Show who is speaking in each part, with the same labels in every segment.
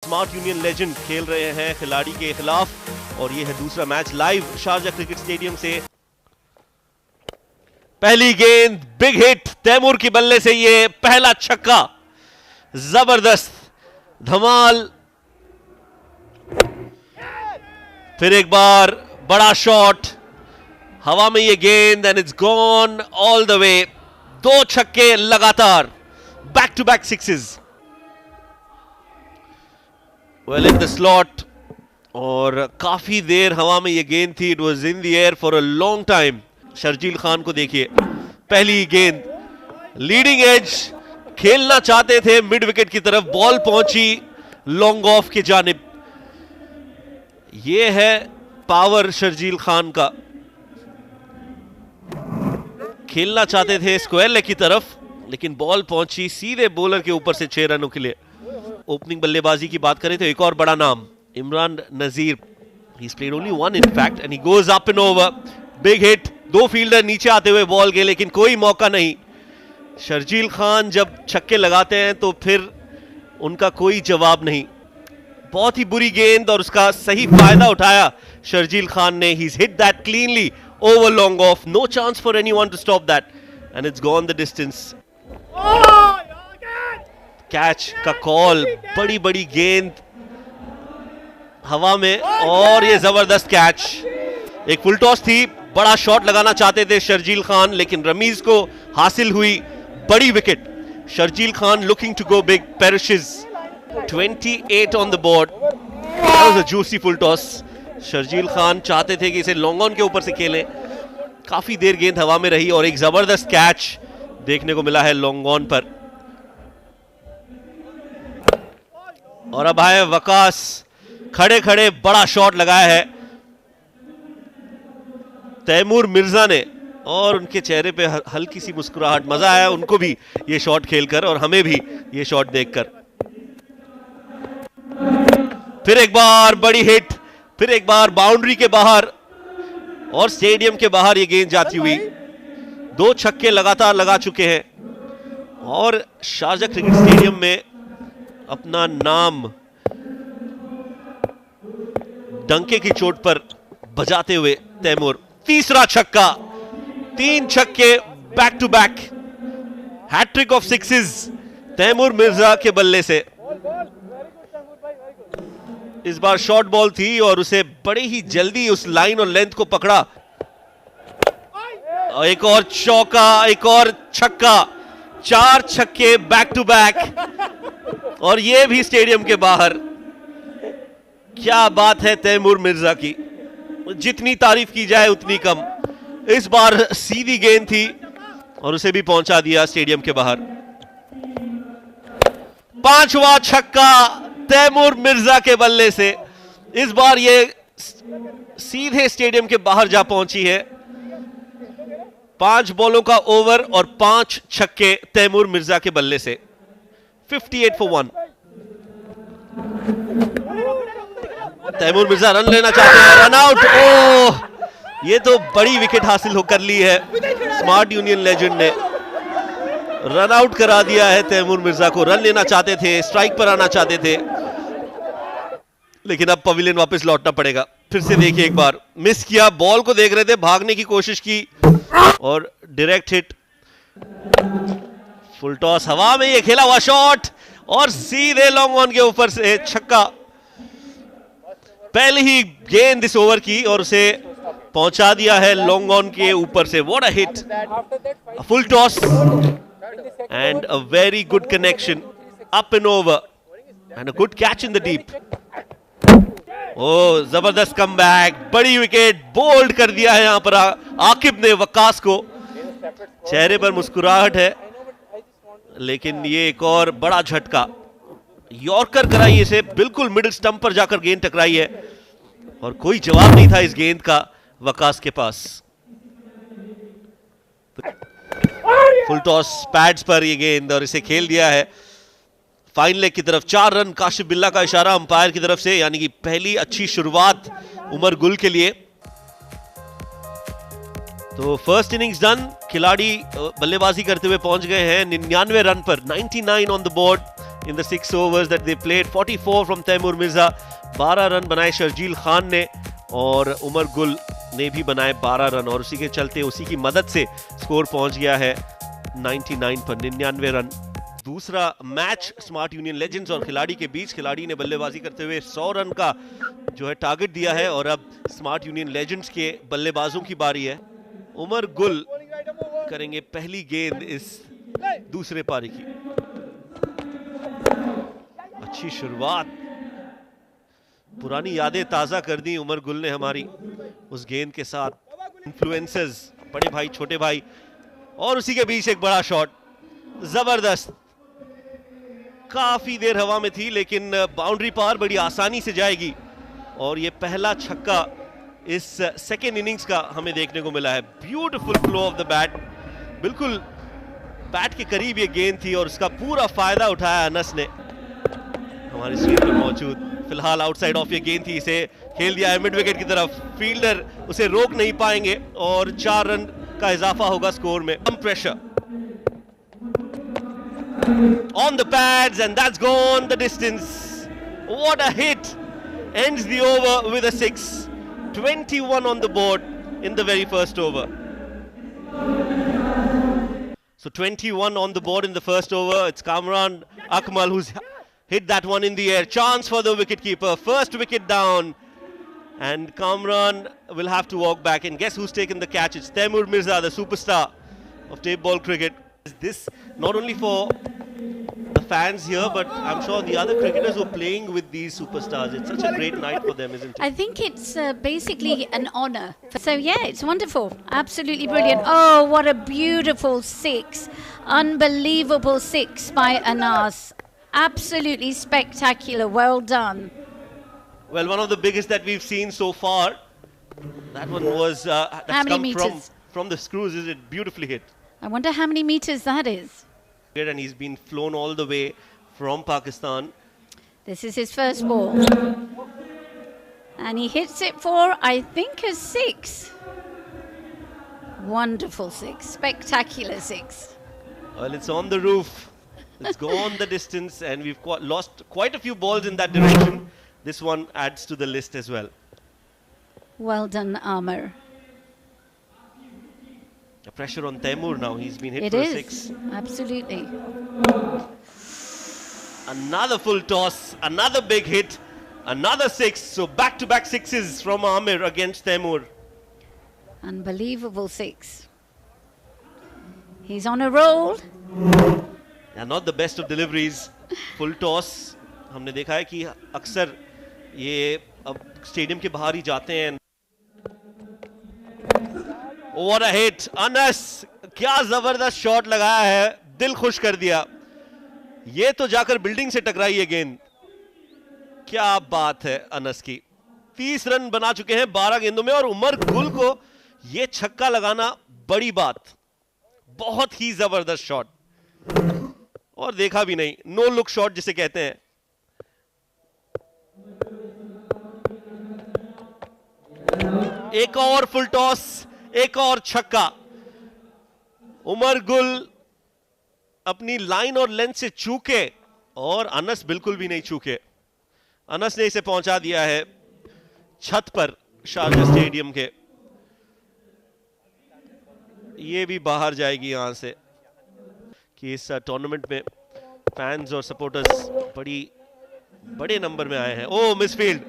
Speaker 1: Smart union legend खेल रहे हैं खिलाड़ी के खिलाफ और ये है दूसरा match live Sharjah cricket stadium से। पहली गेंद बिग हिट तैमूर की बल्ले से, ये पहला छक्का, जबरदस्त धमाल। फिर एक बार बड़ा शॉट, हवा में ये गेंद and it's gone all the way. दो छक्के लगातार, back to back sixes. Well in the slot और काफी देर हवा में ये गेंद थी। It was in the air for a long time. Sharjeel Khan को देखिए, पहली गेंद लीडिंग एज, खेलना चाहते थे मिड विकेट की तरफ, बॉल पहुंची लॉन्ग ऑफ की जानिब। यह है पावर शर्जील खान का। खेलना चाहते थे स्क्वायर लेग की तरफ, लेकिन बॉल पहुंची सीधे बॉलर के ऊपर से 6 रनों के लिए। ओपनिंग बल्लेबाजी की बात करें तो एक और बड़ा नाम इमरान नजीर, he's played only one in fact and he goes up and over, big hit। दो फील्डर नीचे आते हुए बॉल के, लेकिन कोई मौका नहीं। शर्जील खान जब छक्के लगाते हैं तो फिर उनका कोई जवाब नहीं। बहुत ही बुरी गेंद और उसका सही फायदा उठाया शर्जील खान ने। he's hit that cleanly over long off, no chance for anyone to stop that and it's gone the distance। Catch का कॉल, बड़ी बड़ी गेंद हवा में और ये जबरदस्त कैच। एक फुल टॉस थी, बड़ा शॉट लगाना चाहते थे शर्जील खान, लेकिन रमीज को हासिल हुई बड़ी wicket. Sharjeel Khan looking to go big, perishes 28 on the board. That was a juicy full toss. Sharjeel Khan चाहते थे कि इसे लॉन्ग ऑन के ऊपर से खेलें। काफी देर गेंद हवा में रही और एक जबरदस्त कैच देखने को मिला है लॉन्ग ऑन पर। और अब आए वकास, खड़े खड़े बड़ा शॉट लगाया है तैमूर मिर्जा ने और उनके चेहरे पे हल्की सी मुस्कुराहट। मजा आया उनको भी ये शॉट खेलकर और हमें भी ये शॉट देखकर। फिर एक बार बड़ी हिट, फिर एक बार बाउंड्री के बाहर और स्टेडियम के बाहर ये गेंद जाती हुई। दो छक्के लगातार लगा चुके हैं और शारजा क्रिकेट स्टेडियम में अपना नाम डंके की चोट पर बजाते हुए तैमूर। तीसरा छक्का, 3 छक्के back to back, hattrick of sixes Taimur Mirza के बल्ले से। इस बार शॉर्ट बॉल थी और उसे बड़ी ही जल्दी उस लाइन और लेंथ को पकड़ा। एक और चौका, एक और छक्का, 4 छक्के बैक टू बैक और ये भी स्टेडियम के बाहर। क्या बात है तैमूर मिर्जा की, जितनी तारीफ की जाए उतनी कम। इस बार सीधी गेंद थी और उसे भी पहुंचा दिया स्टेडियम के बाहर। 5वां छक्का तैमूर मिर्जा के बल्ले से। इस बार ये सीधे स्टेडियम के बाहर जा पहुंची है। 5 बॉलों का ओवर और 5 छक्के तैमूर मिर्जा के बल्ले से। 58 for 1। तैमूर मिर्जा रन लेना चाहते हैं, रन आउट। ओह, ये तो बड़ी विकेट हासिल होकर ली है स्मार्ट यूनियन लेजेंड ने। रन आउट करा दिया है तैमूर मिर्जा को। रन लेना चाहते थे, स्ट्राइक पर आना चाहते थे, लेकिन अब पवेलियन वापस लौटना पड़ेगा। फिर से देखिए, एक बार मिस किया, बॉल को देख रहे थे, भागने की कोशिश की और डायरेक्ट हिट। फुल टॉस, हवा में ये खेला हुआ शॉट और सीधे लॉन्ग ऑन के ऊपर से छक्का। पहले ही गेंद इस ओवर की और उसे पहुंचा दिया है लॉन्ग ऑन के ऊपर से। What a hit, a full toss and a very good connection up and over and a good catch in the deep. Oh, जबरदस्त कमबैक, बड़ी विकेट, बोल्ड कर दिया है यहां पर आकिब ने वकास को। चेहरे पर मुस्कुराहट है, लेकिन ये एक और बड़ा झटका। यॉर्कर कराई इसे, बिल्कुल मिडिल स्टंप पर जाकर गेंद टकराई है और कोई जवाब नहीं था इस गेंद का वकास के पास। फुल टॉस पैड्स पर ये गेंद और इसे खेल दिया है फाइन लेग की तरफ। 4 रन, काशिफ बिल्ला का इशारा अंपायर की तरफ से, यानी कि पहली अच्छी शुरुआत उमर गुल के लिए। तो फर्स्ट इनिंग्स डन। खिलाड़ी बल्लेबाजी करते हुए पहुंच गए हैं 99 रन पर, 99 on the board in the 6 overs that they played. 44 from Taimur Mirza. 12 run बनाए शर्जील खान ने और उमर गुल ने भी बनाए 12 रन और उसी के चलते उसी की मदद से स्कोर पहुंच गया है 99 पर 99 रन। दूसरा मैच स्मार्ट यूनियन लेजेंड्स और खिलाड़ी के बीच। खिलाड़ी ने बल्लेबाजी करते हुए 100 रन का जो है टारगेट दिया है और अब स्मार्ट यूनियन लेजेंड्स के बल्लेबाजों की बारी है। उमर गुल करेंगे पहली गेंद इस दूसरे पारी की। अच्छी शुरुआत, पुरानी यादें ताजा कर दी उमर गुल ने हमारी उस गेंद के साथ। इन्फ्लुएंसर्स, बड़े भाई छोटे भाई, और उसी के बीच एक बड़ा शॉट, जबरदस्त। काफी देर हवा में थी लेकिन बाउंड्री पार बड़ी आसानी से जाएगी और ये पहला छक्का इस सेकेंड इनिंग्स का हमें देखने को मिला है। Beautiful flow of the bat, बिल्कुल बैट के करीब ये गेंद थी और उसका पूरा फायदा उठाया अनस ने। हमारी स्क्रीन पर मौजूद फिलहाल आउटसाइड ऑफ ये गेंद थी, इसे खेल दिया है मिड विकेट की तरफ। फील्डर उसे रोक नहीं पाएंगे और 4 रन का इजाफा होगा स्कोर में। कम pressure on the pads and that's gone the distance. What a hit, ends the over with a 6. 21 on the board in the very first over. So 21 on the board in the first over. It's Kamran Akmal who's hit that one in the air. Chance for the wicketkeeper. First wicket down. And Kamran will have to walk back. And guess who's taken the catch? It's Taimur Mirza, the superstar of tape ball cricket. This not only for the fans here, but I'm sure the other cricketers who are playing with these superstars. It's such a great night for them, isn't it?
Speaker 2: I think it's basically an honor. So yeah, it's wonderful. Absolutely brilliant. Oh, what a beautiful 6. Unbelievable 6 by Anas. Absolutely spectacular. Well done.
Speaker 1: Well, one of the biggest that we've seen so far. That one was that's
Speaker 2: how many
Speaker 1: come
Speaker 2: meters?
Speaker 1: from the screws, is it? Beautifully hit.
Speaker 2: I wonder how many meters that is.
Speaker 1: And he's been flown all the way from Pakistan.
Speaker 2: This is his first ball. And he hits it for, I think, a 6. Wonderful 6. Spectacular 6.
Speaker 1: Well, it's on the roof. It's gone the distance and we've lost quite a few balls in that direction. This one adds to the list as well.
Speaker 2: Well done, Amar.
Speaker 1: The pressure on Taimur now. He's been hit
Speaker 2: It
Speaker 1: for
Speaker 2: is.
Speaker 1: a 6.
Speaker 2: Absolutely.
Speaker 1: Another full toss, another big hit, another 6. So back-to-back 6s from Amir against Taimur.
Speaker 2: Unbelievable 6. He's on a roll.
Speaker 1: Yeah, not the best of deliveries. Full toss. हमने देखा है कि अक्सर ये अब stadium के बाहर ही जाते हैं। What a hit! अनस, क्या जबरदस्त शॉट लगाया है, दिल खुश कर दिया। ये तो जाकर बिल्डिंग से टकराई है गेंद। क्या बात है अनस की। 30 रन बना चुके हैं 12 गेंदों में और उमर गुल को ये छक्का लगाना बड़ी बात। बहुत ही जबरदस्त शॉट और देखा भी नहीं, नो लुक शॉट जिसे कहते हैं। एक और फुल टॉस, एक और छक्का। उमर गुल अपनी लाइन और लेंथ से चूके और अनस बिल्कुल भी नहीं चूके। अनस ने इसे पहुंचा दिया है छत पर शारजा स्टेडियम के। ये भी बाहर जाएगी यहां से कि इस टूर्नामेंट में फैंस और सपोर्टर्स बड़े नंबर में आए हैं। ओ मिसफील्ड,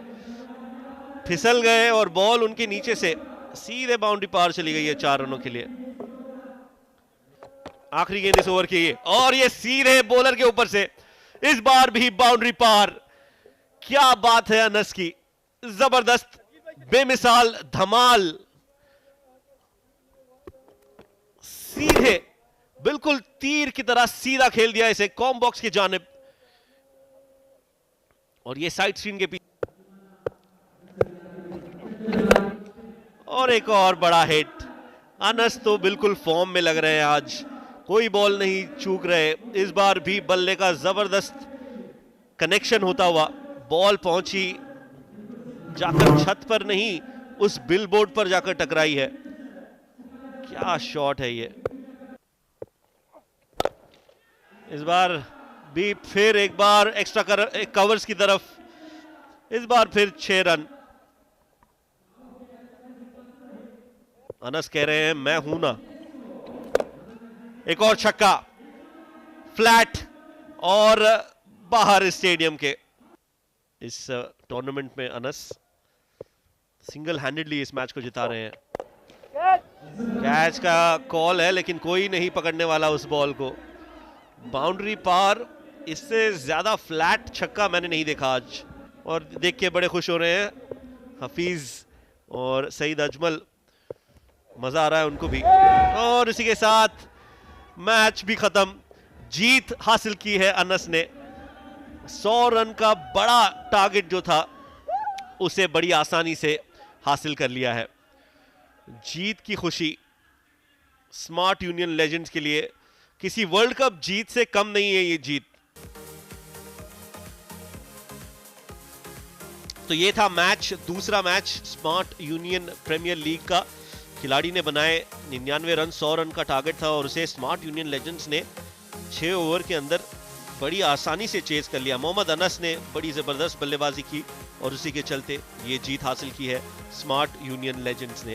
Speaker 1: फिसल गए और बॉल उनके नीचे से सीधे बाउंड्री पार चली गई है 4 रनों के लिए। आखिरी गेंद इस ओवर की और ये सीधे बॉलर के ऊपर से इस बार भी बाउंड्री पार। क्या बात है अनस की, जबरदस्त, बेमिसाल धमाल। सीधे बिल्कुल तीर की तरह सीधा खेल दिया इसे कॉम बॉक्स की जानिब और ये साइड स्क्रीन के पीछे। और एक और बड़ा हिट। अनस तो बिल्कुल फॉर्म में लग रहे हैं आज, कोई बॉल नहीं चूक रहे। इस बार भी बल्ले का जबरदस्त कनेक्शन होता हुआ बॉल पहुंची, जाकर छत पर नहीं उस बिलबोर्ड पर जाकर टकराई है। क्या शॉट है ये। इस बार भी फिर एक बार एक्स्ट्रा कवर्स की तरफ, इस बार फिर 6 रन। अनस कह रहे हैं मैं हूं ना। एक और छक्का, फ्लैट और बाहर स्टेडियम के। इस टूर्नामेंट में अनस सिंगल हैंडेडली इस मैच को जिता रहे हैं। कैच का कॉल है लेकिन कोई नहीं पकड़ने वाला उस बॉल को। बाउंड्री पार, इससे ज्यादा फ्लैट छक्का मैंने नहीं देखा आज, और देख के बड़े खुश हो रहे हैं हफीज और सईद अजमल, मजा आ रहा है उनको भी। और इसी के साथ मैच भी खत्म। जीत हासिल की है अनस ने। 100 रन का बड़ा टारगेट जो था उसे बड़ी आसानी से हासिल कर लिया है। जीत की खुशी स्मार्ट यूनियन लेजेंड्स के लिए किसी वर्ल्ड कप जीत से कम नहीं है ये जीत। तो ये था मैच, दूसरा match smart union premier league का। खिलाड़ी ने बनाए 99 रन, 100 रन का टारगेट था और उसे स्मार्ट यूनियन लेजेंड्स ने 6 ओवर के अंदर बड़ी आसानी से चेज कर लिया। मोहम्मद अनस ने बड़ी जबरदस्त बल्लेबाजी की और उसी के चलते ये जीत हासिल की है स्मार्ट यूनियन लेजेंड्स ने।